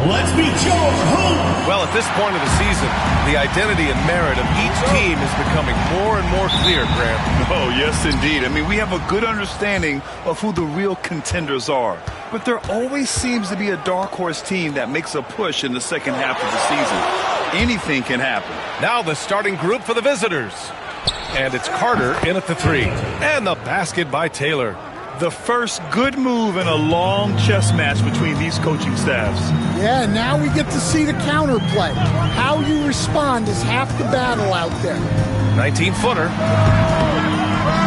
let's meet your host. Well, at this point of the season, the identity and merit of each team is becoming more and more clear, Graham. Oh, yes, indeed. I mean, we have a good understanding of who the real contenders are. But there always seems to be a dark horse team that makes a push in the second half of the season. Anything can happen. Now the starting group for the visitors. And it's Carter in at the 3. And the basket by Taylor. The first good move in a long chess match between these coaching staffs. Yeah, now we get to see the counterplay. How you respond is half the battle out there. 19-footer.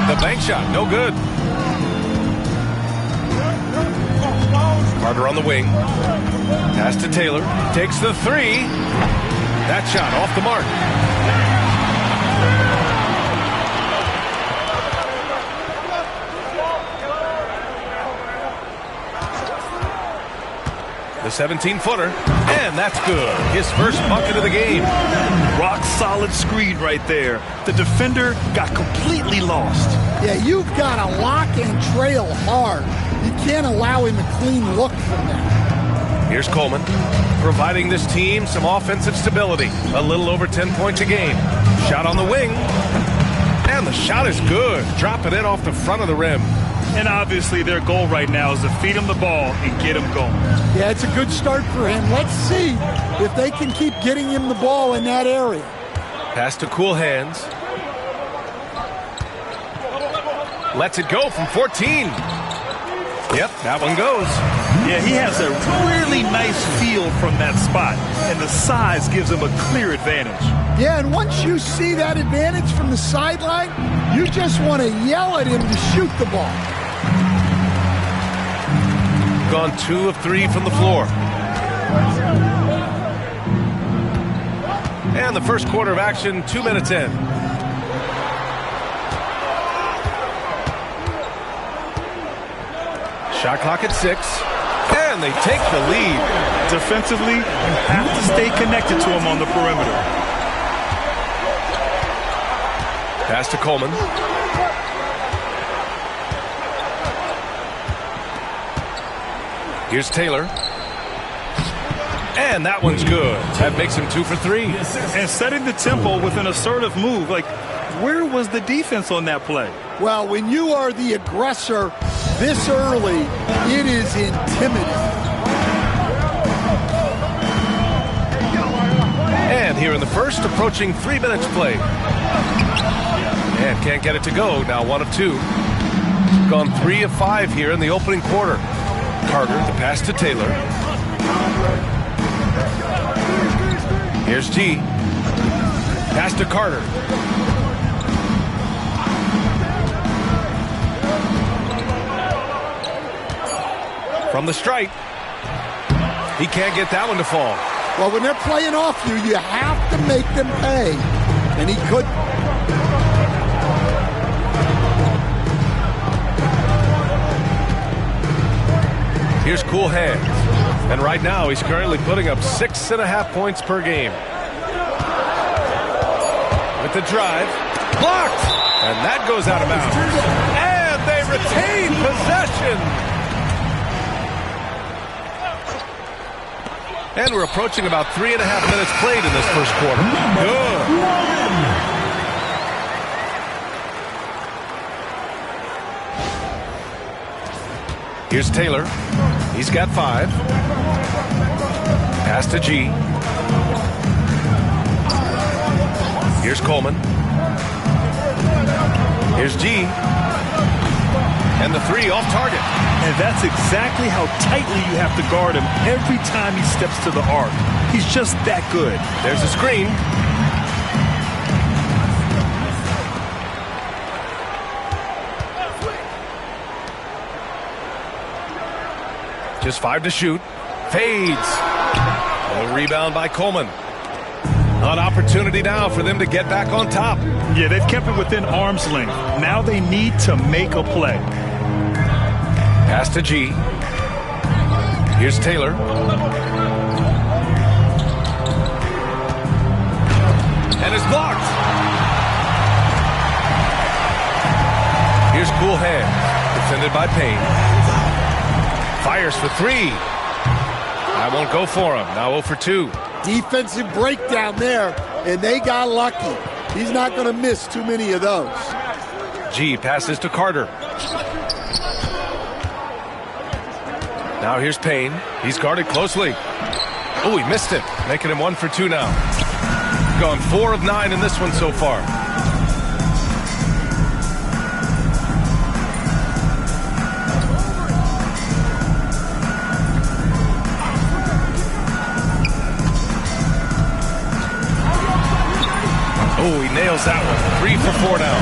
The bank shot, no good. Carter on the wing. Pass to Taylor. Takes the 3. That shot off the mark. The 17-footer, and that's good. His first bucket of the game. Rock solid screen right there. The defender got completely lost. Yeah, you've got to lock and trail hard. You can't allow him a clean look from that. Here's Coleman, providing this team some offensive stability. A little over 10 points a game. Shot on the wing, and the shot is good. Dropping it off the front of the rim. And obviously their goal right now is to feed him the ball and get him going. Yeah, it's a good start for him. Let's see if they can keep getting him the ball in that area. Pass to cool hands. Lets it go from 14. Yep, that one goes. Yeah, he has a really nice feel from that spot, and the size gives him a clear advantage. Yeah, and once you see that advantage from the sideline, you just want to yell at him to shoot the ball. Gone 2 of 3 from the floor. And the first quarter of action, 2 minutes in. Shot clock at 6. And they take the lead. Defensively, you have to stay connected to him on the perimeter. Pass to Coleman. Here's Taylor. And that one's good. That makes him 2 for 3. And setting the tempo with an assertive move. Like, where was the defense on that play? Well, when you are the aggressor this early, it is intimidating. And here in the first, approaching 3 minutes played. And can't get it to go. Now 1 of 2. Gone 3 of 5 here in the opening quarter. Carter, the pass to Taylor. Here's G. Pass to Carter. From the stripe. He can't get that one to fall. Well, when they're playing off you, you have to make them pay. And he couldn't. Here's cool hands. And right now, he's currently putting up 6.5 points per game. With the drive. Blocked! And that goes out of bounds. And they retain possession. And we're approaching about 3.5 minutes played in this first quarter. Good. Here's Taylor. He's got 5. Pass to G. Here's Coleman. Here's G. And the 3 off target. And that's exactly how tightly you have to guard him every time he steps to the arc. He's just that good. There's a screen. Just 5 to shoot. Fades. A rebound by Coleman. An opportunity now for them to get back on top. Yeah, they've kept it within arm's length. Now they need to make a play. Pass to G. Here's Taylor. And it's blocked. Here's cool hands. Defended by Payne. Fires for 3. That won't go for him. Now 0 for 2. Defensive breakdown there, and they got lucky. He's not going to miss too many of those. G passes to Carter. Now here's Payne. He's guarded closely. Oh, he missed it, making him 1 for 2 now. Gone 4 of 9 in this one so far. Oh, he nails that one. 3 for 4 now.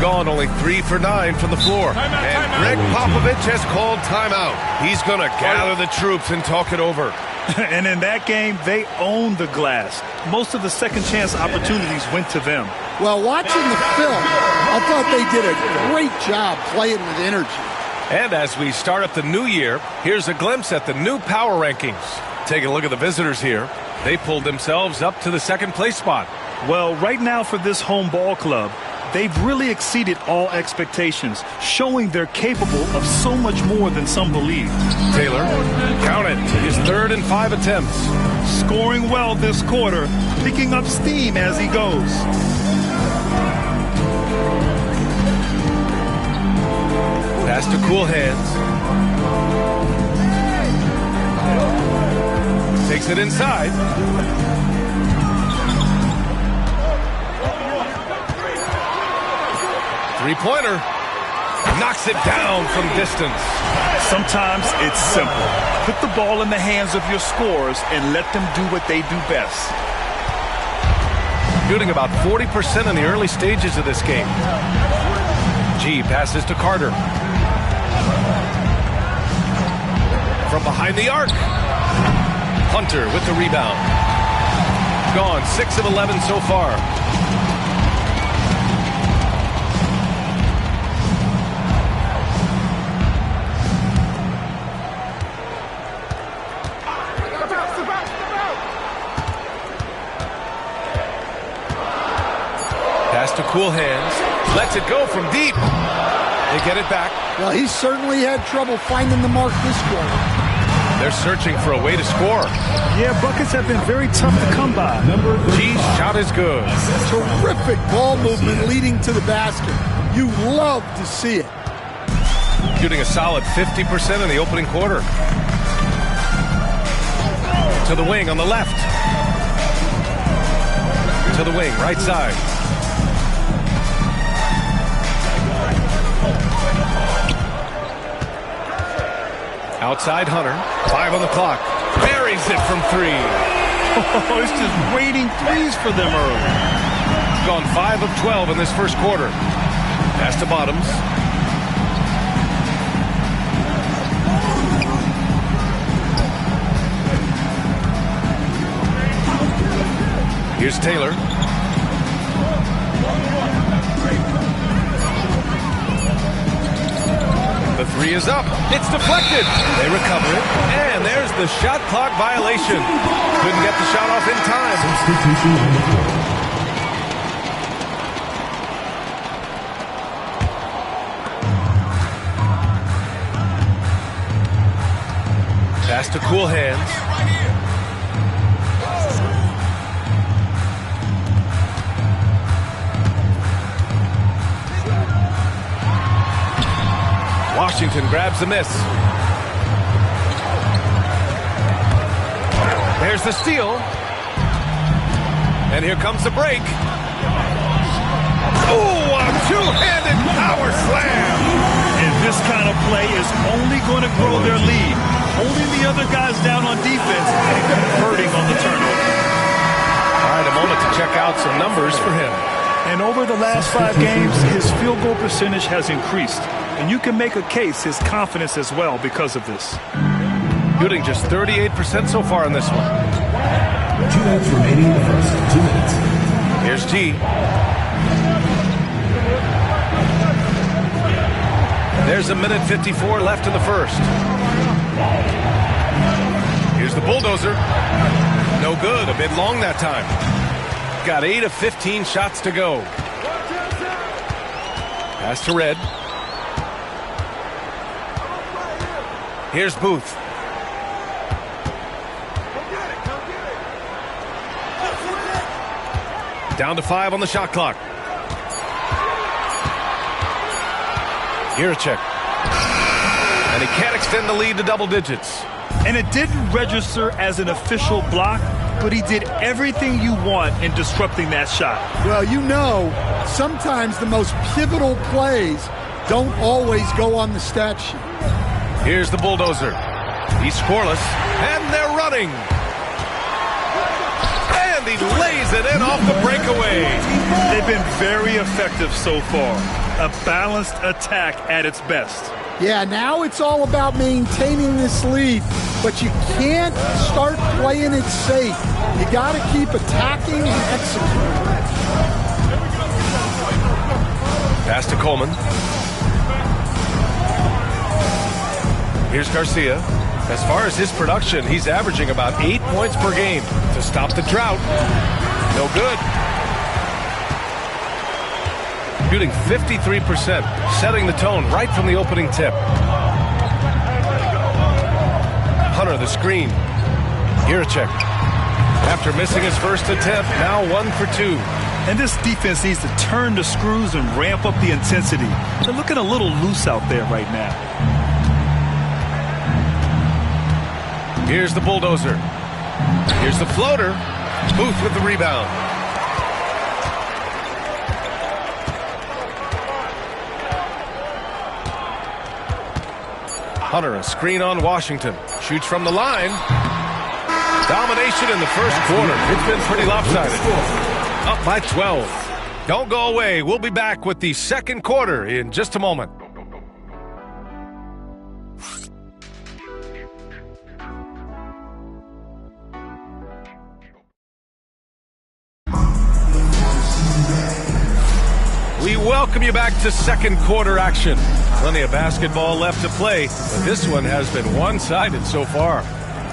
Gone only 3 for 9 from the floor. And Greg Popovich has called timeout. He's going to gather the troops and talk it over. And in that game, they owned the glass. Most of the second chance opportunities went to them. Well, watching the film, I thought they did a great job playing with energy. And as we start up the new year, here's a glimpse at the new power rankings. Taking a look at the visitors here. They pulled themselves up to the second place spot. Well, right now for this home ball club, they've really exceeded all expectations, showing they're capable of so much more than some believe. Taylor, count it, his 3rd and 5 attempts. Scoring well this quarter, picking up steam as he goes. Pass to cool hands. Takes it inside. Three-pointer. Knocks it down from distance. Sometimes it's simple. Put the ball in the hands of your scorers and let them do what they do best. Shooting about 40% in the early stages of this game. G passes to Carter. From behind the arc. Hunter with the rebound. Gone 6 of 11 so far. Pass to cool hands. Lets it go from deep. They get it back. Well, he certainly had trouble finding the mark this quarter. They're searching for a way to score. Yeah, buckets have been very tough to come by. G's shot is good. Terrific ball movement leading to the basket. You love to see it. Shooting a solid 50% in the opening quarter. To the wing on the left. To the wing, right side. Outside Hunter. 5 on the clock. Buries it from 3. Oh, it's just waiting threes for them early. Gone 5 of 12 in this first quarter. Pass to Bottoms. Here's Taylor. The 3 is up. It's deflected. They recover it. And there's the shot clock violation. Couldn't get the shot off in time. Substitution on the floor. Pass to cool hands. Washington grabs the miss. There's the steal. And here comes the break. Oh, a two-handed power slam. And this kind of play is only going to grow their lead, holding the other guys down on defense and converting on the turnover. All right, a moment to check out some numbers for him. And over the last 5 games, his field goal percentage has increased. And you can make a case his confidence as well because of this. Shooting just 38% so far in this one. 2 minutes remaining in the first. 2 minutes. Here's G. There's a minute 54 left in the first. Here's the bulldozer. No good. A bit long that time. Got 8 of 15 shots to go. Pass to Red. Here's Booth. Down to 5 on the shot clock. Jiricek. And he can't extend the lead to double digits. And it didn't register as an official block, but he did everything you want in disrupting that shot. Well, you know, sometimes the most pivotal plays don't always go on the stat sheet. Here's the bulldozer. He's scoreless, and they're running. And he lays it in off the breakaway. They've been very effective so far. A balanced attack at its best. Yeah, now it's all about maintaining this lead, but you can't start playing it safe. You got to keep attacking and executing. Pass to Coleman. Here's Garcia. As far as his production, he's averaging about 8 points per game. To stop the drought, no good. Shooting 53%, setting the tone right from the opening tip. Hunter the screen. Jiricek. After missing his first attempt, now 1 for 2. And this defense needs to turn the screws and ramp up the intensity. They're looking a little loose out there right now. Here's the bulldozer. Here's the floater. Booth with the rebound. Hunter, a screen on Washington. Shoots from the line. Domination in the first quarter. It's been pretty lopsided. Up by 12. Don't go away. We'll be back with the second quarter in just a moment. We welcome you back to second quarter action. Plenty of basketball left to play, but this one has been one-sided so far.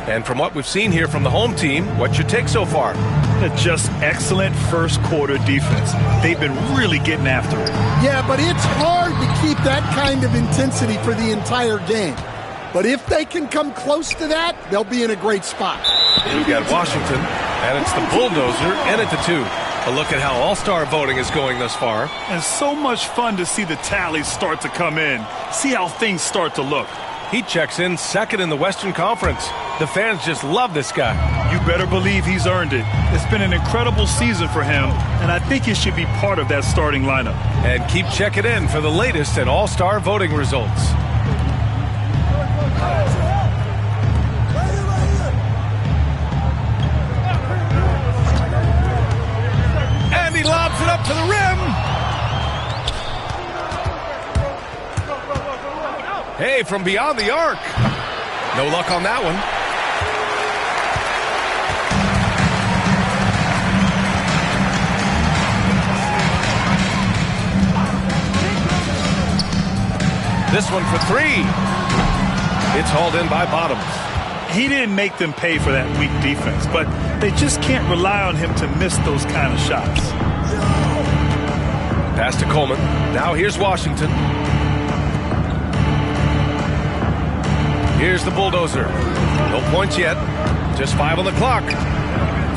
And from what we've seen here from the home team, what's your take so far? Just excellent first quarter defense. They've been really getting after it. Yeah, but it's hard to keep that kind of intensity for the entire game. But if they can come close to that, they'll be in a great spot. We've got Washington, and it's the bulldozer in at the 2. A look at how all-star voting is going thus far. And so much fun to see the tallies start to come in. See how things start to look. He checks in second in the Western Conference. The fans just love this guy. You better believe he's earned it. It's been an incredible season for him, and I think he should be part of that starting lineup. And keep checking in for the latest in all-star voting results. And he lobs it up to the rim. Hey, from beyond the arc. No luck on that one. This one for 3. It's hauled in by Bottoms. He didn't make them pay for that weak defense, but they just can't rely on him to miss those kind of shots. Pass to Coleman. Now here's Washington. Here's the bulldozer. No points yet. Just 5 on the clock.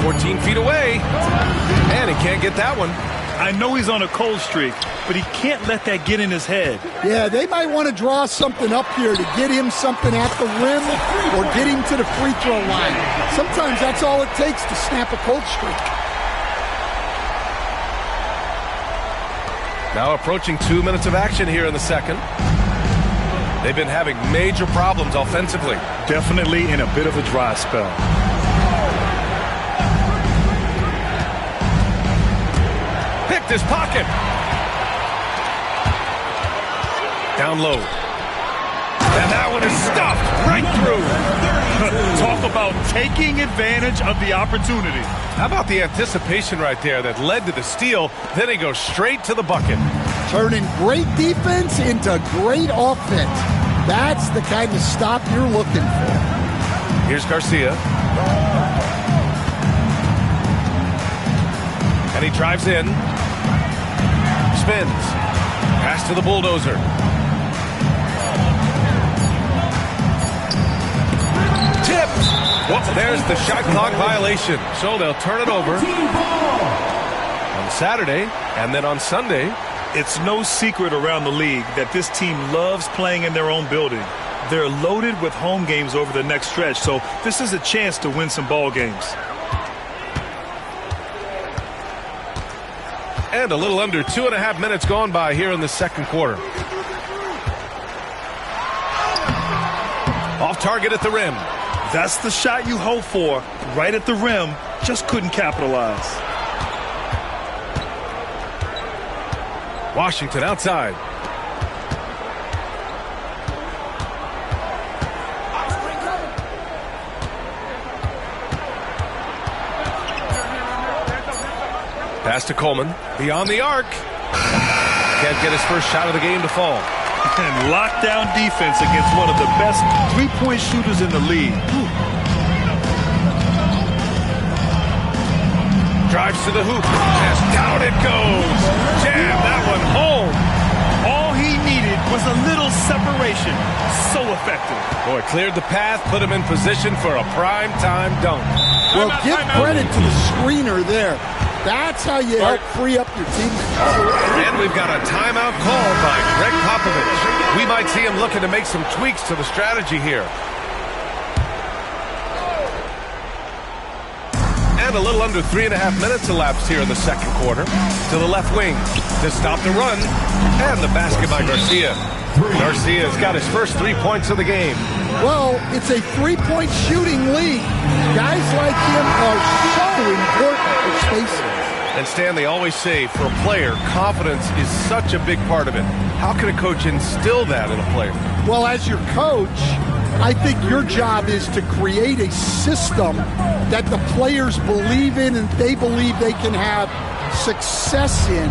14 feet away. And he can't get that one. I know he's on a cold streak, but he can't let that get in his head. Yeah, they might want to draw something up here to get him something at the rim or get him to the free throw line. Sometimes that's all it takes to snap a cold streak. Now approaching 2 minutes of action here in the second. They've been having major problems offensively. Definitely in a bit of a dry spell. Picked his pocket. Down low. And that one is stuffed right through. Talk about taking advantage of the opportunity. How about the anticipation right there that led to the steal? Then he goes straight to the bucket. Turning great defense into great offense. That's the kind of stop you're looking for. Here's Garcia. And he drives in. Spins. Pass to the bulldozer. Tipped. Well, there's the shot clock violation. So they'll turn it over on Saturday and then on Sunday. It's no secret around the league that this team loves playing in their own building. They're loaded with home games over the next stretch, so this is a chance to win some ball games. And a little under 2.5 minutes gone by here in the second quarter. Off target at the rim. That's the shot you hope for, right at the rim. Just couldn't capitalize. Washington outside. Pass to Coleman. Beyond the arc. Can't get his first shot of the game to fall. And lockdown defense against one of the best three-point shooters in the league. Drives to the hoop. Just down it goes. Jam that one home. All he needed was a little separation. So effective. Boy, cleared the path, put him in position for a prime-time dunk. Well, give credit to the screener there. That's how you help free up your teammates. And we've got a timeout called by Greg Popovich. We might see him looking to make some tweaks to the strategy here. And a little under 3.5 minutes elapsed here in the second quarter. To the left wing to stop the run. And the basket by Garcia. Garcia's got his first 3 points of the game. Well, it's a three-point shooting league. Guys like him are so important for spacing. And Stan, they always say, for a player, confidence is such a big part of it. How can a coach instill that in a player? Well, as your coach, I think your job is to create a system that the players believe in and they believe they can have success in.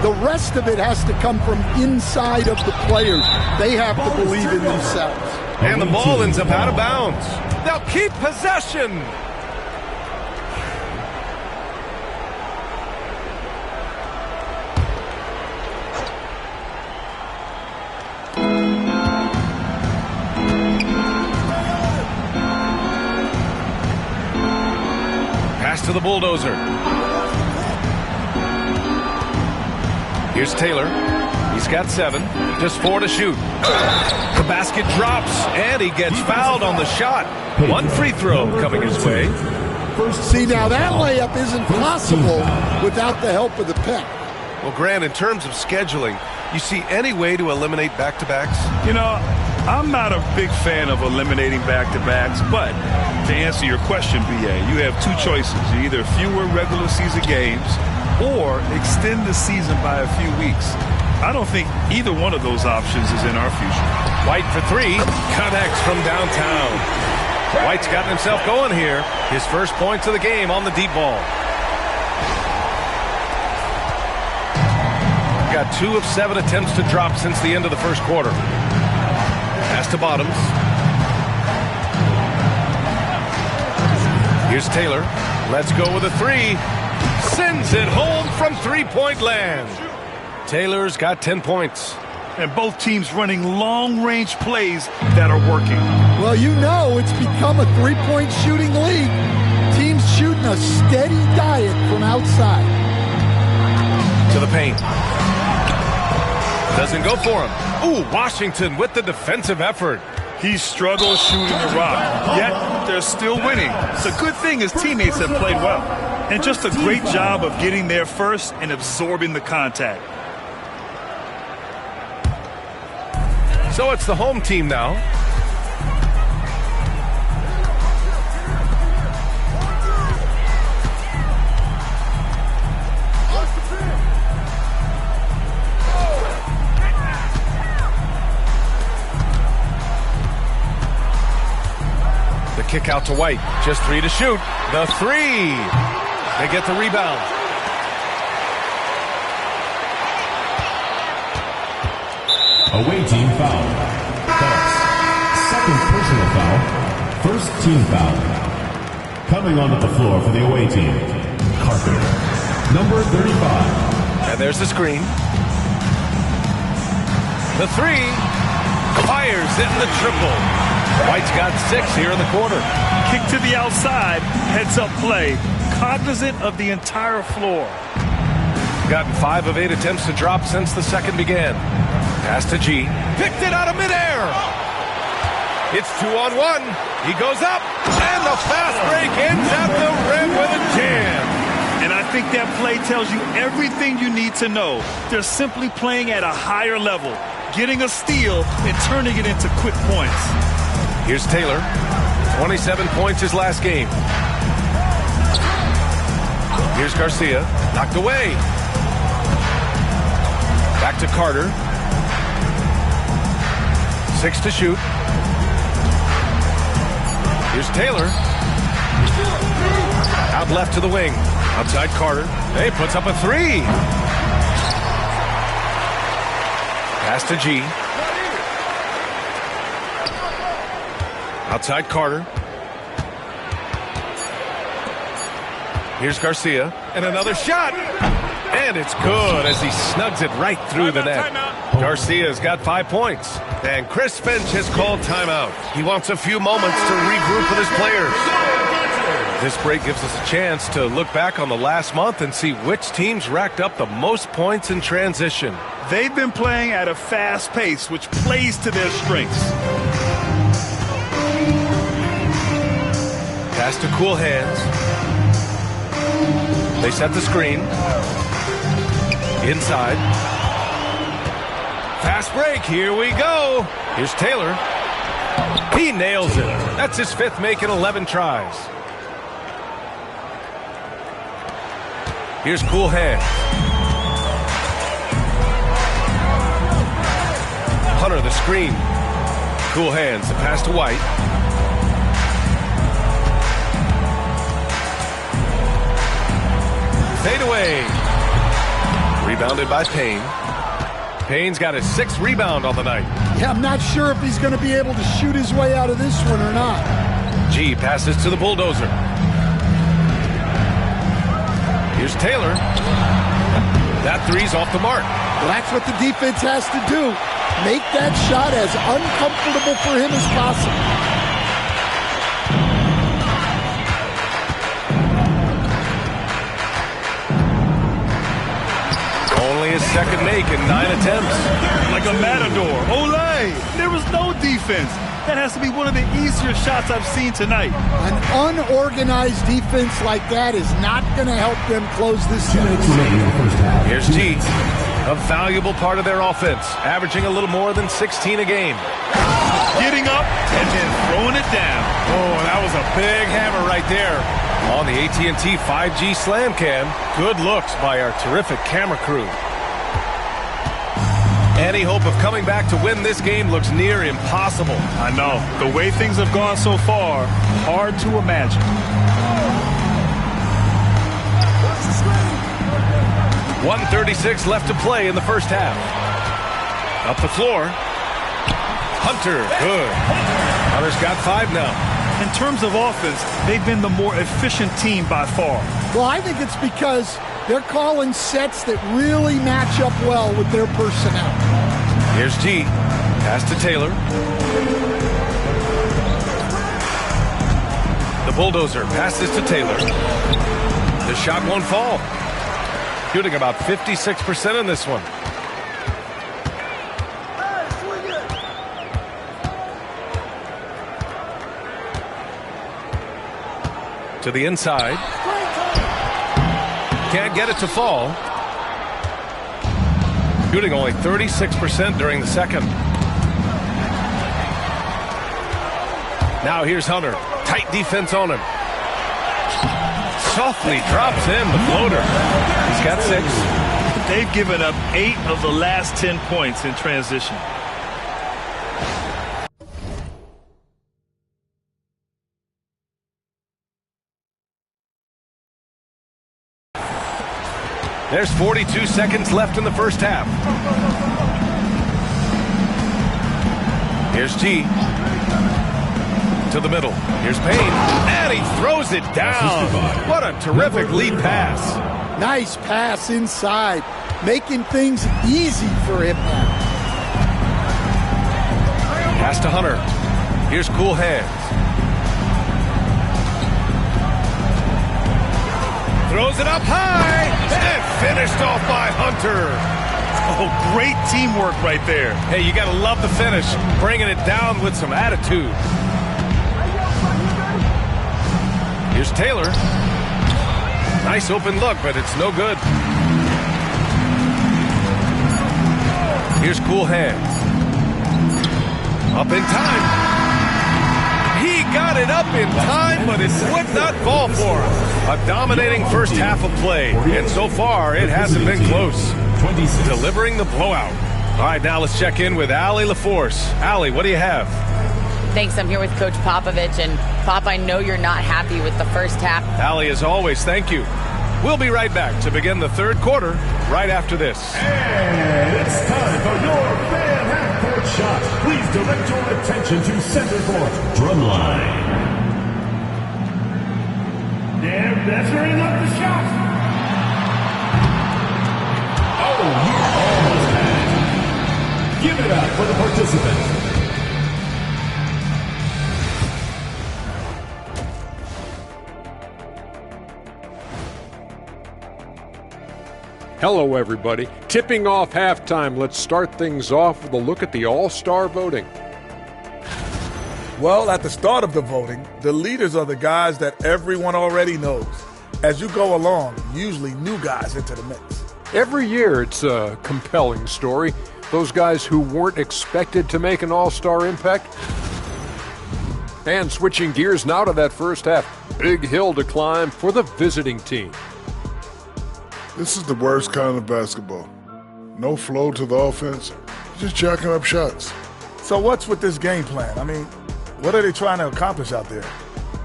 The rest of it has to come from inside of the players. They have to believe in themselves. And the ball ends up out of bounds. They'll keep possession. Pass to the bulldozer. Here's Taylor. He's got 7. Just 4 to shoot. The basket drops, and he gets fouled on the shot. One free throw coming his way. See, now that layup isn't possible without the help of the pick. Well, Grant, in terms of scheduling, you see any way to eliminate back-to-backs? You know, I'm not a big fan of eliminating back-to-backs, but to answer your question, B.A., you have 2 choices. Either fewer regular season games or extend the season by a few weeks. I don't think either one of those options is in our future. White for 3. Connects from downtown. White's gotten himself going here. His first points of the game on the deep ball. Got 2 of 7 attempts to drop since the end of the first quarter. Pass to Bottoms. Here's Taylor. Let's go with a 3. Sends it home from three-point land. Taylor's got 10 points. And both teams running long-range plays that are working. Well, you know it's become a three-point shooting league. Teams shooting a steady diet from outside. To the paint. Doesn't go for him. Ooh, Washington with the defensive effort. He struggles shooting the rock, yet they're still winning. It's a good thing his teammates have played well. And just a great job of getting there first and absorbing the contact. So it's the home team now. The kick out to White. Just 3 to shoot. The 3. They get the rebound. Away team foul. False. Second personal foul. First team foul. Coming onto the floor for the away team, Carter, number 35. And there's the screen. The three. Fires in the triple. White's got 6 here in the quarter. Kick to the outside. Heads-up play. Cognizant of the entire floor. Gotten 5 of 8 attempts to drop since the second began. Pass to G. Picked it out of midair. It's 2-on-1. He goes up. And the fast break ends at the rim with a jam. And I think that play tells you everything you need to know. They're simply playing at a higher level, getting a steal and turning it into quick points. Here's Taylor. 27 points his last game. Here's Garcia. Knocked away. Back to Carter. 6 to shoot. Here's Taylor. Out left to the wing. Outside Carter. Hey, puts up a 3. Pass to G. Outside Carter. Here's Garcia. And another shot. And it's good as he snugs it right through the net. Garcia's got 5 points. And Chris Finch has called timeout. He wants a few moments to regroup with his players. This break gives us a chance to look back on the last month and see which teams racked up the most points in transition. They've been playing at a fast pace, which plays to their strengths. Pass to Cool Hands. They set the screen. Inside. Fast break. Here we go. Here's Taylor. He nails it. That's his 5th make in 11 tries. Here's Cool Hands. Hunter the screen. Cool Hands. The pass to White. Fade away. Rebounded by Payne. Payne's got his 6th rebound on the night. Yeah, I'm not sure if he's going to be able to shoot his way out of this one or not. G passes to the bulldozer. Here's Taylor. That 3's off the mark. Well, that's what the defense has to do. Make that shot as uncomfortable for him as possible. Only his 2nd make in 9 attempts. Like a matador. Olay! There was no defense. That has to be one of the easier shots I've seen tonight. An unorganized defense like that is not going to help them close this series. Here's G, a valuable part of their offense, averaging a little more than 16 a game. Getting up and then throwing it down. Oh, that was a big hammer right there. On the AT&T 5G Slam Cam, good looks by our terrific camera crew. Any hope of coming back to win this game looks near impossible. I know. The way things have gone so far, hard to imagine. 1:36 left to play in the first half. Up the floor. Hunter, good. Hunter's got 5 now. In terms of offense, they've been the more efficient team by far. Well, I think it's because they're calling sets that really match up well with their personnel. Here's G. Pass to Taylor. The bulldozer passes to Taylor. The shot won't fall. Shooting about 56% in this one. To the inside. Can't get it to fall. Shooting only 36% during the second. Now here's Hunter. Tight defense on him. Softly drops in the floater. He's got 6. They've given up 8 of the last 10 points in transition. There's 42 seconds left in the first half. Here's G. To the middle. Here's Payne. And he throws it down. What a terrific lead pass. Nice pass inside, making things easy for him now. Pass to Hunter. Here's Cool Hands. Throws it up high and finished off by Hunter. Oh, great teamwork right there. Hey, you got to love the finish. Bringing it down with some attitude. Here's Taylor. Nice open look, but it's no good. Here's Cool Hands. Up in time. He got it up in time, but it would not fall for him. A dominating first half of play, and so far it hasn't been close. Delivering the blowout. All right, now let's check in with Allie LaForce. Allie, what do you have? Thanks. I'm here with Coach Popovich, and Pop, I know you're not happy with the first half. Allie, as always, thank you. We'll be right back to begin the third quarter right after this. And it's time for your fan half-court shot. Please direct your attention to center court, drumline. They're measuring up the shot. Oh, you almost had it. Give it up for the participant. Hello, everybody. Tipping off halftime, let's start things off with a look at the All-Star voting. Well, at the start of the voting, the leaders are the guys that everyone already knows. As you go along, usually new guys enter the mix. Every year, it's a compelling story. Those guys who weren't expected to make an All-Star impact. And switching gears now to that first half, big hill to climb for the visiting team. This is the worst kind of basketball. No flow to the offense, just jacking up shots. So what's with this game plan? I mean, what are they trying to accomplish out there?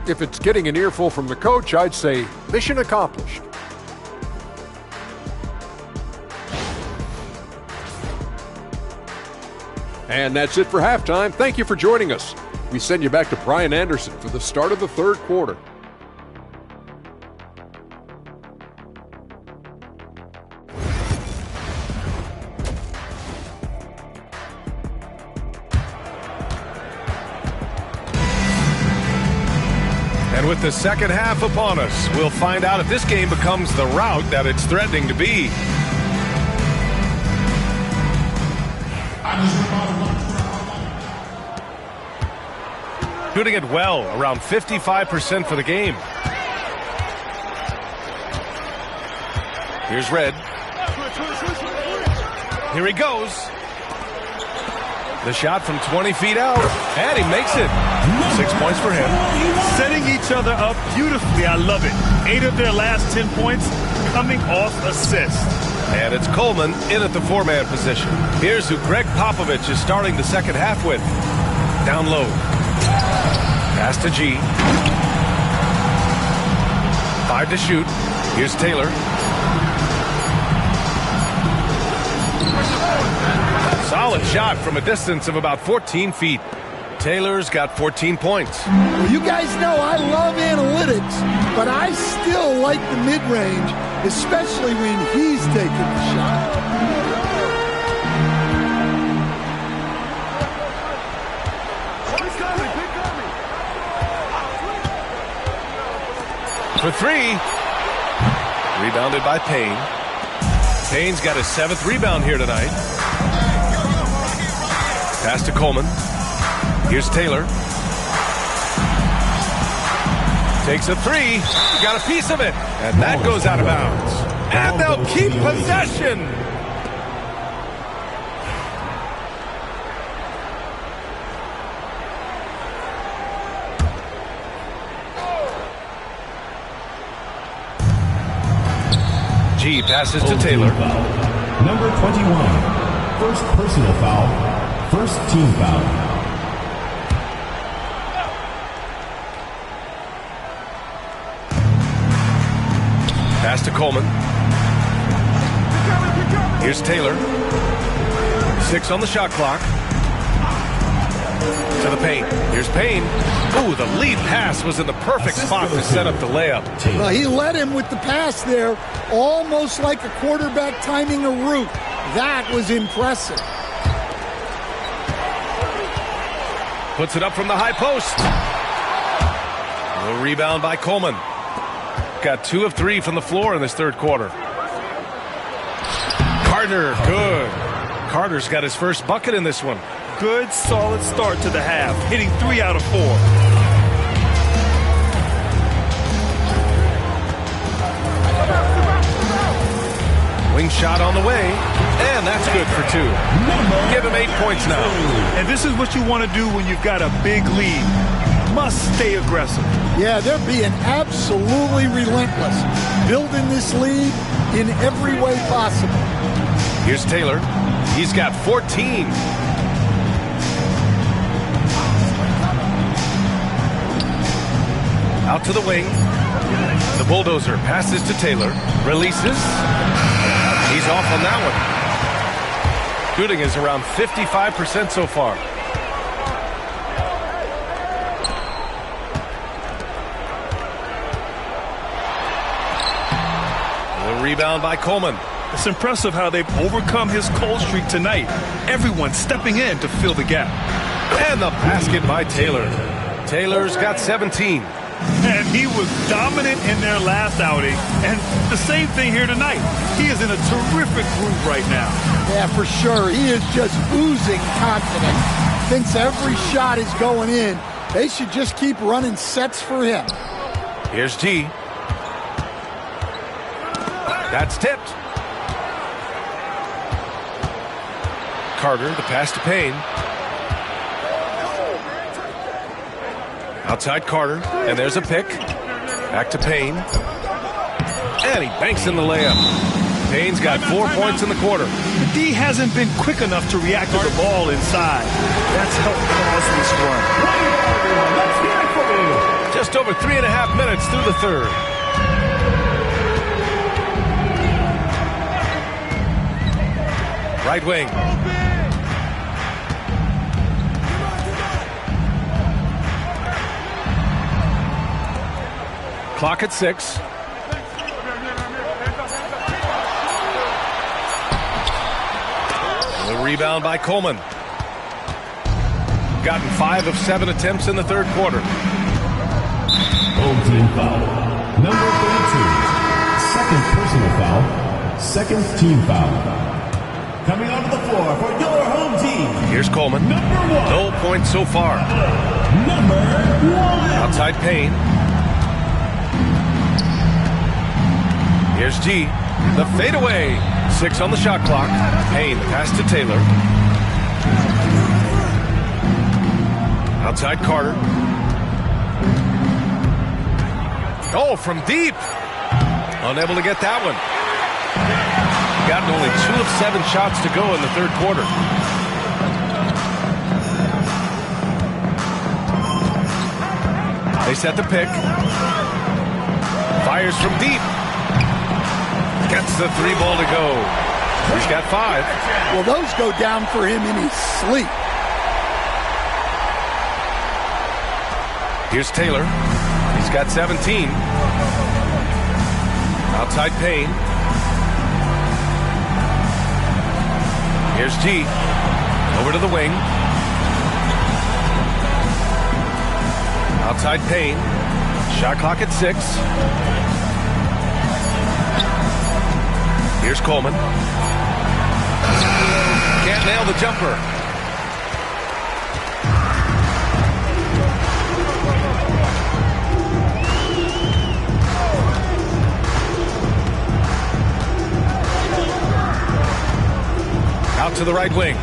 If it's getting an earful from the coach, I'd say mission accomplished. And that's it for halftime. Thank you for joining us. We send you back to Brian Anderson for the start of the third quarter. And with the second half upon us, we'll find out if this game becomes the rout that it's threatening to be. Shooting it well, around 55% for the game. Here's Red. Here he goes. The shot from 20 feet out, and he makes it. 6 points for him. Setting each other up beautifully. I love it. 8 of their last 10 points coming off assists. And it's Coleman in at the four-man position. Here's who Greg Popovich is starting the second half with. Down low. Pass to G. 5 to shoot. Here's Taylor. Solid shot from a distance of about 14 feet. Taylor's got 14 points. Well, you guys know I love analytics, but I still like the mid-range, especially when he's taking the shot. For 3. Rebounded by Payne. Payne's got his 7th rebound here tonight. Pass to Coleman. Here's Taylor. Takes a 3. Got a piece of it. And that goes out of bounds. And they'll keep possession. G passes to Taylor. Number 21. First personal foul. First team foul. Pass to Coleman. Here's Taylor. 6 on the shot clock. To the paint. Here's Payne. Ooh, the lead pass was in the perfect spot to set up the layup. Well, he led him with the pass there, almost like a quarterback timing a route. That was impressive. Puts it up from the high post. A rebound by Coleman. Got 2 of 3 from the floor in this third quarter. Carter, good. Carter's got his first bucket in this one. Good, solid start to the half, hitting 3 out of 4. Wing shot on the way, and that's good for 2. Give him 8 points now. And this is what you want to do when you've got a big lead. Must stay aggressive. Yeah, they're being absolutely relentless, building this lead in every way possible. Here's Taylor. He's got 14. Out to the wing. The bulldozer passes to Taylor. Releases. He's off on that one. Shooting is around 55% so far. The rebound by Coleman. It's impressive how they've overcome his cold streak tonight. Everyone stepping in to fill the gap. And the basket by Taylor. Taylor's got 17. And he was dominant in their last outing. And the same thing here tonight. He is in a terrific groove right now. Yeah, for sure. He is just oozing confidence. Thinks every shot is going in. They should just keep running sets for him. Here's G. That's tipped. Carter, the pass to Payne. Outside Carter, and there's a pick. Back to Payne. And he banks in the layup. Payne's got 4 points in the quarter. The D hasn't been quick enough to react to the ball inside. That's helped cause this run. Just over 3.5 minutes through the third. Right wing. Clock at 6. The rebound by Coleman. Gotten 5 of 7 attempts in the third quarter. Home team foul. Number 32. Second personal foul. Second team foul. Coming onto the floor for your home team. Here's Coleman. Number 1. No points so far. Number 1. Outside Payne. Here's G. The fadeaway. 6 on the shot clock. Payne, the pass to Taylor. Outside Carter. Oh, from deep. Unable to get that one. Gotten only 2 of 7 shots to go in the third quarter. They set the pick. Fires from deep. Gets the 3 ball to go. He's got 5. Well, those go down for him in his sleep. Here's Taylor. He's got 17. Outside Payne. Here's G. Over to the wing. Outside Payne. Shot clock at 6. Here's Coleman. Can't nail the jumper. Out to the right wing.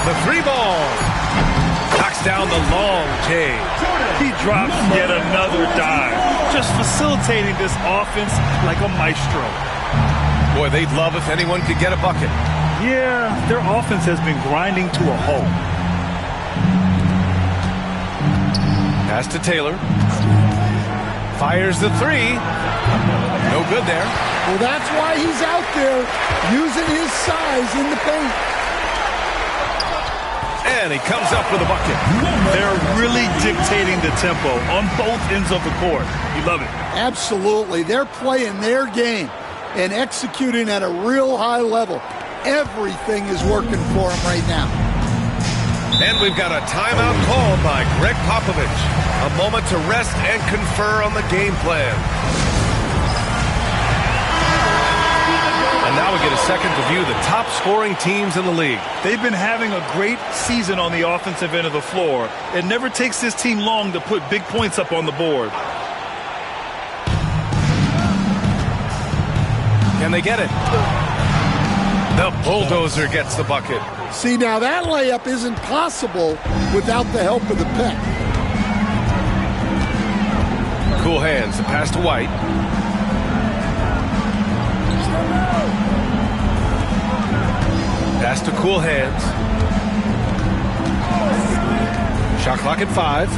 The 3 ball. Knocks down the long J. He drops yet another dime. Just facilitating this offense like a maestro. Boy, they'd love if anyone could get a bucket. Yeah, their offense has been grinding to a halt. Pass to Taylor. Fires the 3. No good there. Well, that's why he's out there using his size in the paint. And he comes up with a bucket. They're really dictating the tempo on both ends of the court. You love it. Absolutely. They're playing their game and executing at a real high level. Everything is working for him right now. And we've got a timeout called by Greg Popovich. A moment to rest and confer on the game plan. And now we get a second to view the top scoring teams in the league. They've been having a great season on the offensive end of the floor. It never takes this team long to put big points up on the board. Can they get it? The bulldozer gets the bucket. See, now that layup isn't possible without the help of the pick. Cool hands. The pass to White. Pass to Cool hands. Shot clock at 5.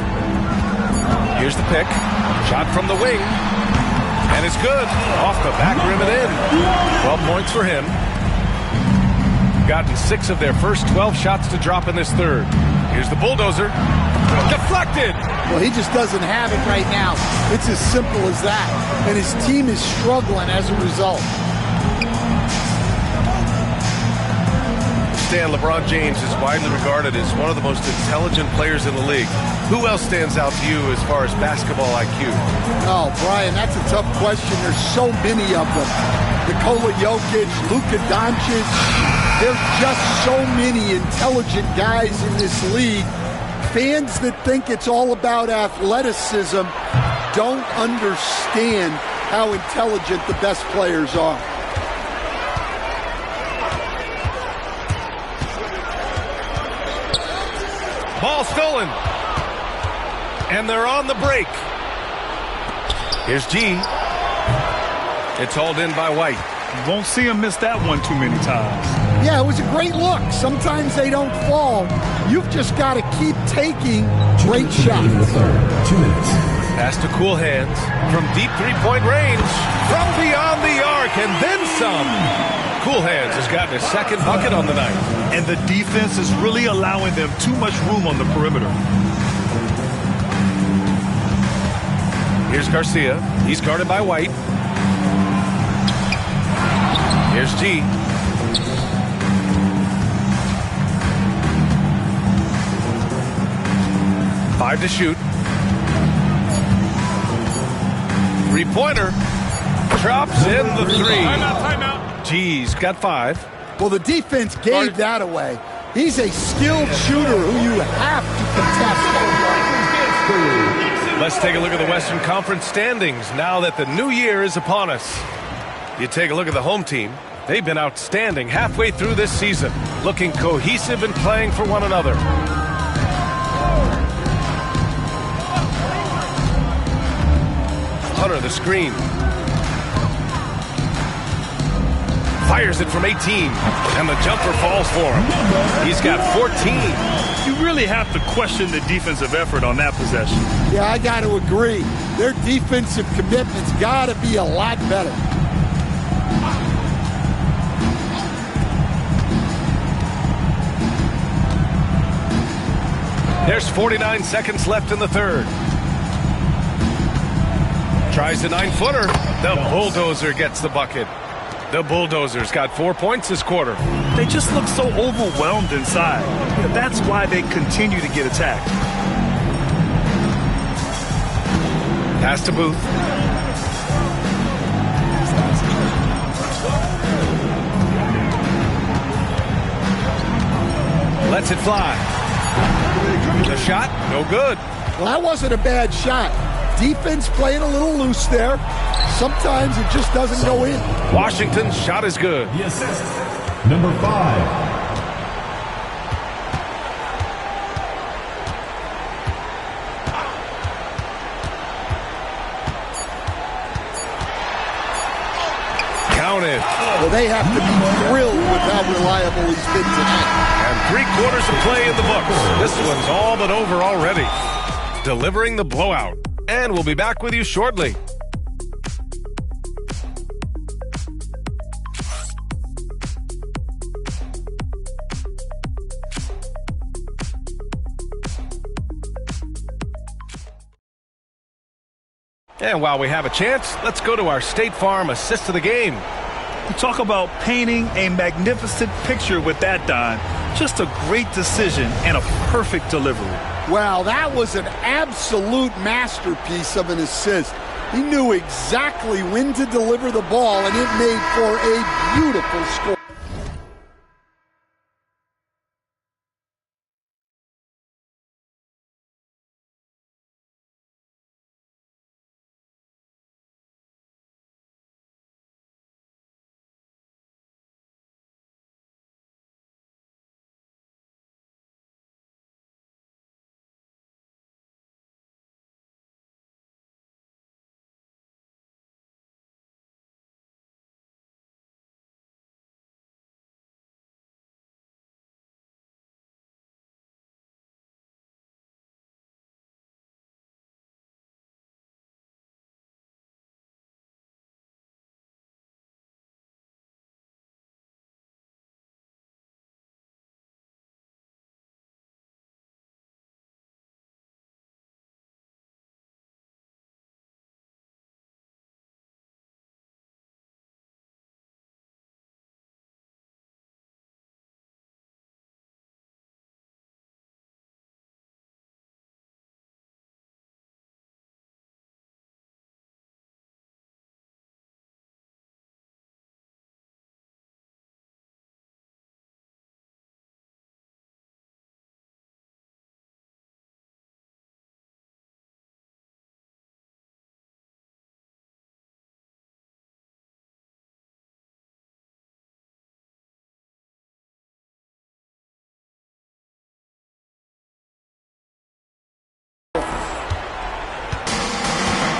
Here's the pick. Shot from the wing. And it's good. Off the back rim and in. 12 points for him. Gotten 6 of their first 12 shots to drop in this third. Here's the bulldozer. Deflected. Well, he just doesn't have it right now. It's as simple as that. And his team is struggling as a result. Stan, LeBron James is widely regarded as one of the most intelligent players in the league. Who else stands out to you as far as basketball IQ? Oh, Brian, that's a tough question. There's so many of them. Nikola Jokic, Luka Doncic. There's just so many intelligent guys in this league. Fans that think it's all about athleticism don't understand how intelligent the best players are. Ball stolen. And they're on the break. Here's G. It's hauled in by White. You won't see him miss that one too many times. Yeah, it was a great look. Sometimes they don't fall. You've just got to keep taking great shots. 2 minutes. Pass to Cool hands from deep three-point range. From beyond the arc and then some. Cool hands has gotten his second bucket on the night. And the defense is really allowing them too much room on the perimeter. Here's Garcia. He's guarded by White. Here's G. Five to shoot. Three-pointer. Drops in the 3. Timeout. G's got 5. Well, the defense gave that away. He's a skilled shooter who you have to contest. Let's take a look at the Western Conference standings now that the new year is upon us. You take a look at the home team. They've been outstanding halfway through this season, looking cohesive and playing for one another. Hunter, the screen. Fires it from 18, and the jumper falls for him. He's got 14. You really have to question the defensive effort on that possession. Yeah, I got to agree. Their defensive commitment's got to be a lot better. There's 49 seconds left in the third. Tries a 9-footer. The bulldozer gets the bucket. The Bulldozers got 4 points this quarter. They just look so overwhelmed inside. Yeah, that's why they continue to get attacked. Pass to Booth. Lets it fly. The shot, no good. Well, that wasn't a bad shot. Defense playing a little loose there. Sometimes it just doesn't go in. Washington's shot is good. The assist. Number 5. Counted. Well, they have to be thrilled with how reliable he's been tonight. And 3/4 of play in the books. This one's all but over already. Delivering the blowout. And we'll be back with you shortly. And while we have a chance, let's go to our State Farm assist of the game. You talk about painting a magnificent picture with that dime. Just a great decision and a perfect delivery. Well, that was an absolute masterpiece of an assist. He knew exactly when to deliver the ball, and it made for a beautiful score.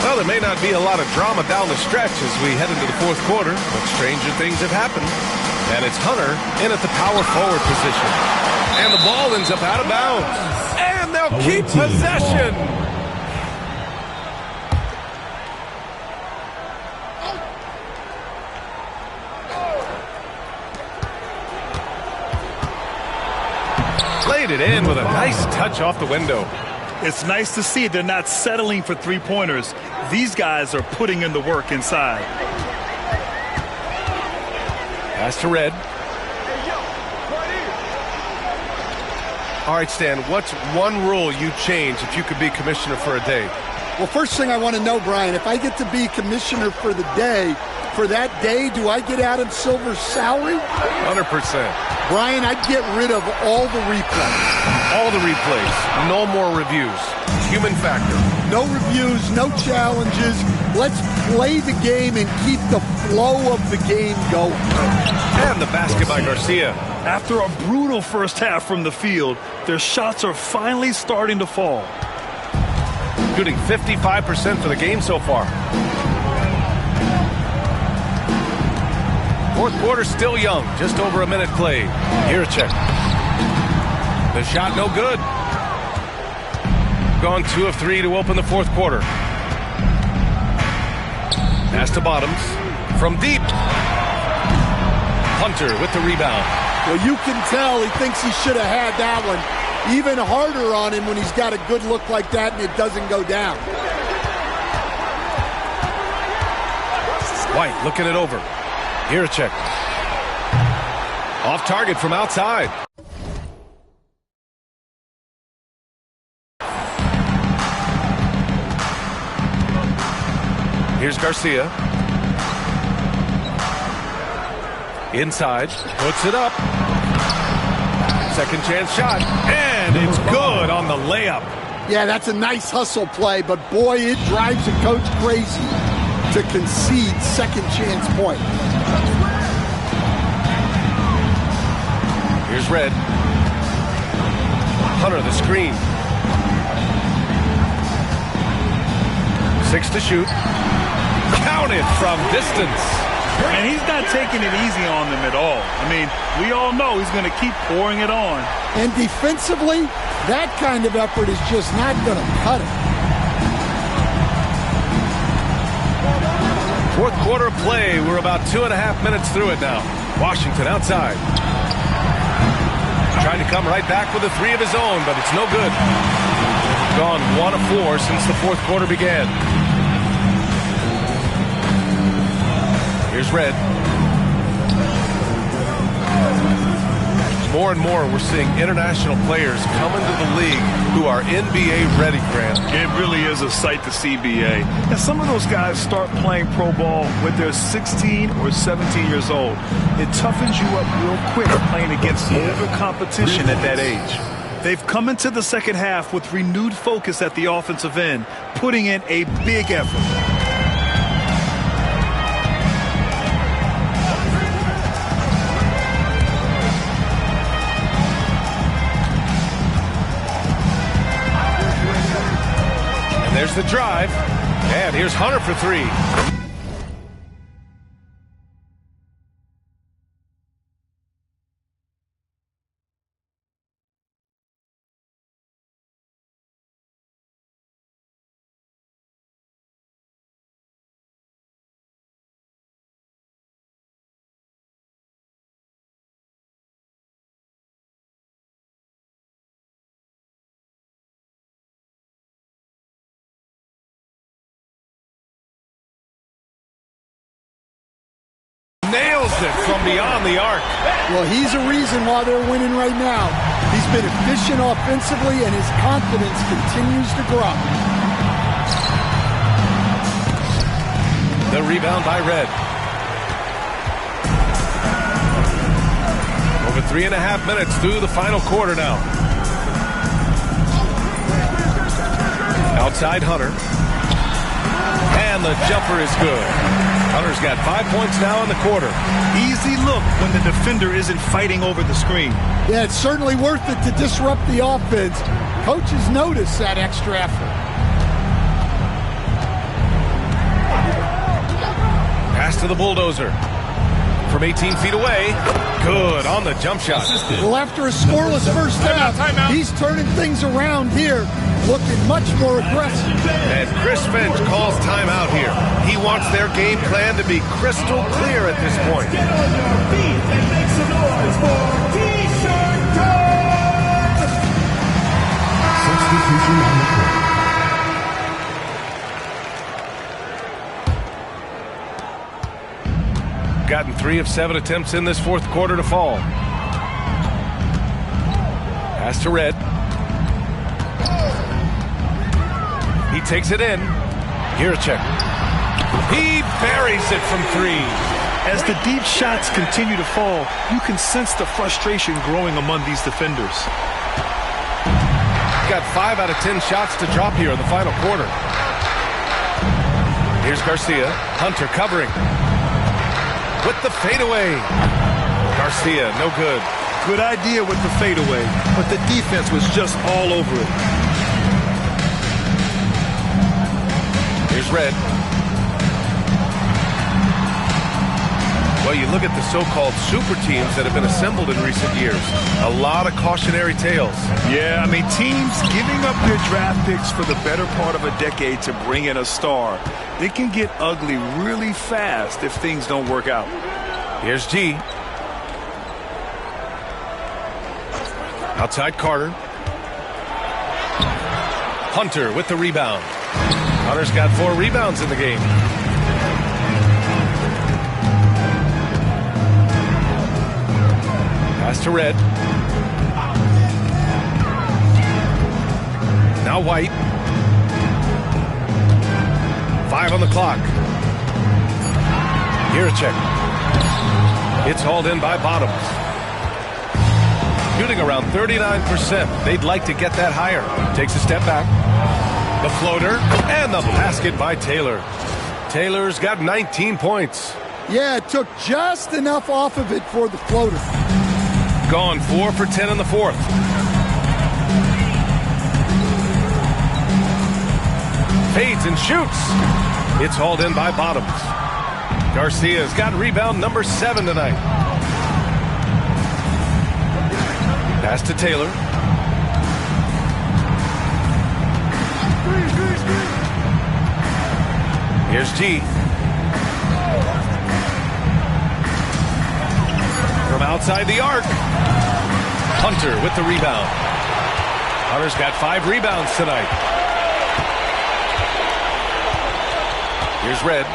Well, there may not be a lot of drama down the stretch as we head into the fourth quarter, but stranger things have happened. And it's Hunter in at the power forward position. And the ball ends up out of bounds. And they'll keep possession. Played it in with a nice touch off the window. It's nice to see they're not settling for three-pointers. These guys are putting in the work inside. Pass to Red. All right, Stan, what's one rule you'd change if you could be commissioner for a day? Well, first thing I want to know, Brian, if I get to be commissioner for the day, for that day, do I get Adam Silver's salary? 100%. Brian, I'd get rid of all the replays. All the replays. No more reviews. Human factor. No reviews, no challenges. Let's play the game and keep the flow of the game going. And the basket by Garcia. After a brutal first half from the field, their shots are finally starting to fall. Shooting 55% for the game so far. Fourth quarter still young. Just over a minute played. Here a check. The shot no good. Gone 2 of 3 to open the fourth quarter. Pass to Bottoms. From deep. Hunter with the rebound. Well, you can tell he thinks he should have had that one. Even harder on him when he's got a good look like that and it doesn't go down. White looking it over. Here a check. Off target from outside. Here's Garcia. Inside. Puts it up. Second chance shot. And it's good on the layup. Yeah, that's a nice hustle play, but boy, it drives a coach crazy to concede second chance point. Here's Red. Hunter the screen. 6 to shoot. Counted from distance. And he's not taking it easy on them at all. I mean, we all know he's going to keep pouring it on. And defensively, that kind of effort is just not going to cut it. Fourth quarter play. We're about 2.5 minutes through it now. Washington outside. Trying to come right back with a 3 of his own, but it's no good. Gone 1 of 4 since the fourth quarter began. Here's Red. More and more, we're seeing international players come into the league who are NBA ready, Grant. It really is a sight to see, BA. And some of those guys start playing pro ball when they're 16 or 17 years old. It toughens you up real quick playing against older competition at that age. They've come into the second half with renewed focus at the offensive end, putting in a big effort. There's the drive, and here's Hunter for three. Nails it from beyond the arc. Well, he's a reason why they're winning right now. He's been efficient offensively, and his confidence continues to grow. The rebound by Red. Over 3.5 minutes through the final quarter now. Outside Hunter. And the jumper is good. Hunter's got 5 points now in the quarter. Easy look when the defender isn't fighting over the screen. Yeah, it's certainly worth it to disrupt the offense. Coaches notice that extra effort. Pass to the bulldozer. From 18 feet away. Good on the jump shot. Well, after a scoreless first half, he's turning things around here, looking much more aggressive. And Chris Finch calls timeout here. He wants their game plan to be crystal clear at this point. Substitution on the court. Gotten 3 of 7 attempts in this fourth quarter to fall. Pass to Red. He takes it in. Giracek. He buries it from 3. As the deep shots continue to fall, you can sense the frustration growing among these defenders. Got 5 out of 10 shots to drop here in the final quarter. Here's Garcia. Hunter covering. With the fadeaway. Garcia, no good. Good idea with the fadeaway, but the defense was just all over it. Here's Red. Well, you look at the so-called super teams that have been assembled in recent years. A lot of cautionary tales. Yeah, I mean, teams giving up their draft picks for the better part of a decade to bring in a star. It can get ugly really fast if things don't work out. Here's G. Outside Carter. Hunter with the rebound. Hunter's got 4 rebounds in the game. Pass to Red. Now White. 5 on the clock. Giracek. It's hauled in by Bottoms. Shooting around 39%. They'd like to get that higher. Takes a step back. The floater and the basket by Taylor. Taylor's got 19 points. Yeah, it took just enough off of it for the floater. Gone 4 for 10 in the fourth. Fades and shoots. It's hauled in by Bottoms. Garcia's got rebound number 7 tonight. Pass to Taylor. Here's G. From outside the arc. Hunter with the rebound. Hunter's got 5 rebounds tonight. Here's Red.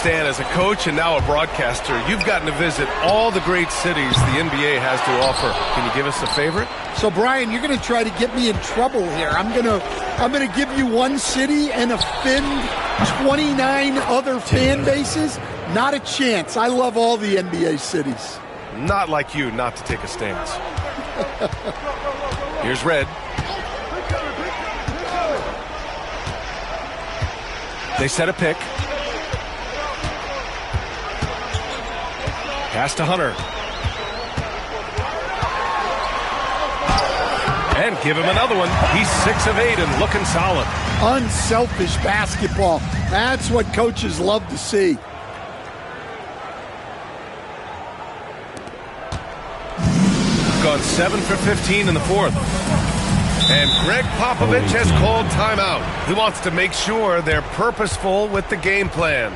Stan, as a coach and now a broadcaster, you've gotten to visit all the great cities the NBA has to offer. Can you give us a favorite? So, Brian, you're going to try to get me in trouble here. I'm going to give you one city and offend 29 other fan bases. Not a chance. I love all the NBA cities. Not like you not to take a stance. Here's Red. They set a pick. Pass to Hunter. And give him another one. He's 6 of 8 and looking solid. Unselfish basketball. That's what coaches love to see. Gone 7 for 15 in the fourth. And Greg Popovich has called timeout. He wants to make sure they're purposeful with the game plan.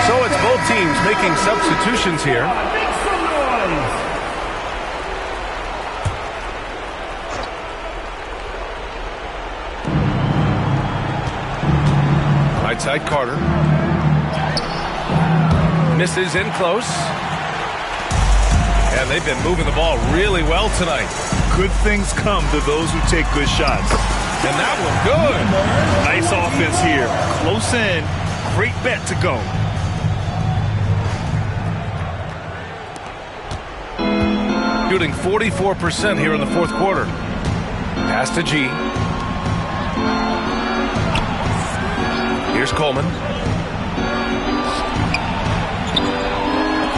So it's both teams making substitutions here. Right side Carter. Misses in close. And they've been moving the ball really well tonight. Good things come to those who take good shots. And that one good. Nice offense here. Close in. Great bet to go. Shooting 44% here in the fourth quarter. Pass to G. Here's Coleman.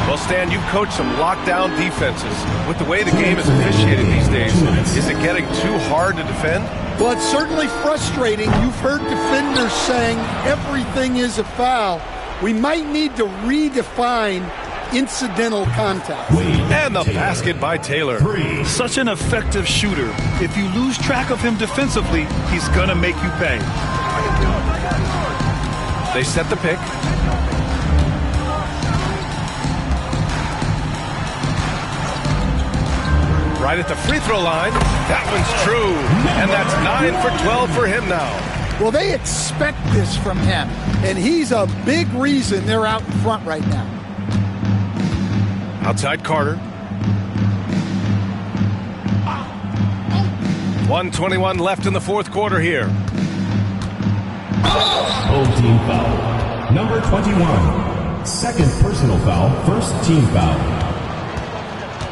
Well, Stan, you've coached some lockdown defenses. With the way the game is officiated these days, is it getting too hard to defend? Well, it's certainly frustrating. You've heard defenders saying everything is a foul. We might need to redefine incidental contact. And the basket by Taylor. Such an effective shooter. If you lose track of him defensively, he's going to make you pay. They set the pick. Right at the free throw line. That one's true. And that's 9 for 12 for him now. Well, they expect this from him, and he's a big reason they're out in front right now. Outside Carter. 1:21 left in the fourth quarter here. Full team foul. Number 21. Second personal foul. First team foul.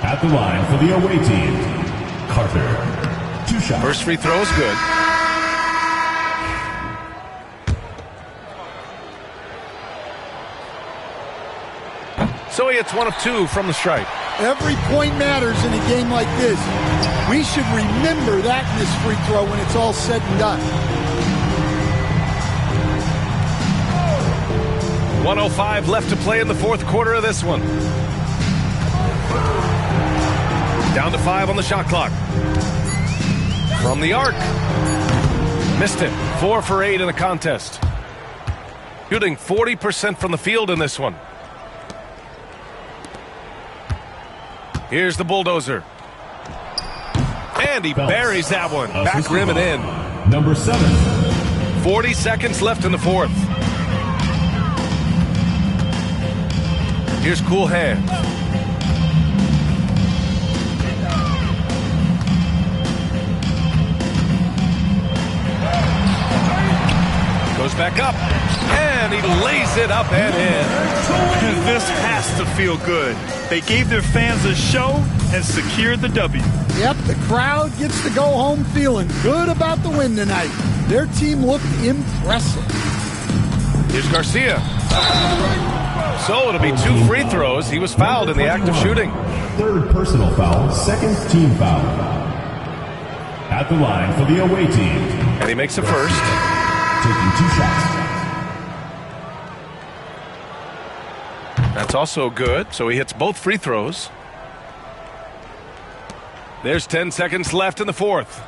At the line for the away team, Carter. 2 shots. First free throw is good. So he hits 1 of 2 from the stripe. Every point matters in a game like this. We should remember that in this free throw when it's all said and done. 1:05 left to play in the fourth quarter of this one. Down to 5 on the shot clock. From the arc. Missed it. 4 for 8 in the contest. Shooting 40% from the field in this one. Here's the bulldozer. And he buries that one. Back rim and in. Number 7. 40 seconds left in the fourth. Here's Cool Hand. Goes back up. And he lays it up and in. This has to feel good. They gave their fans a show and secured the W. Yep, the crowd gets to go home feeling good about the win tonight. Their team looked impressive. Here's Garcia. So it'll be 2 free throws. He was fouled in the act of shooting. Third personal foul. Second team foul. At the line for the away team. And he makes the first. Taking 2 shots. That's also good. So he hits both free throws. There's 10 seconds left in the fourth.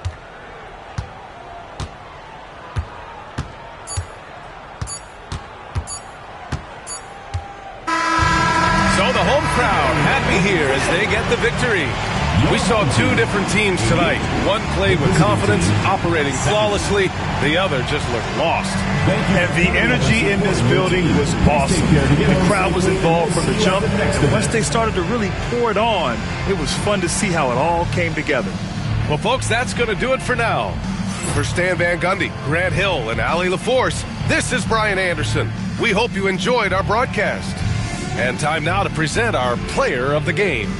So the home home crowd happy here as they get the victory. We saw two different teams tonight. One played with confidence, operating flawlessly. The other just looked lost. And the energy in this building was awesome. The crowd was involved from the jump. And once they started to really pour it on, it was fun to see how it all came together. Well, folks, that's going to do it for now. For Stan Van Gundy, Grant Hill, and Allie LaForce, this is Brian Anderson. We hope you enjoyed our broadcast. And time now to present our player of the game.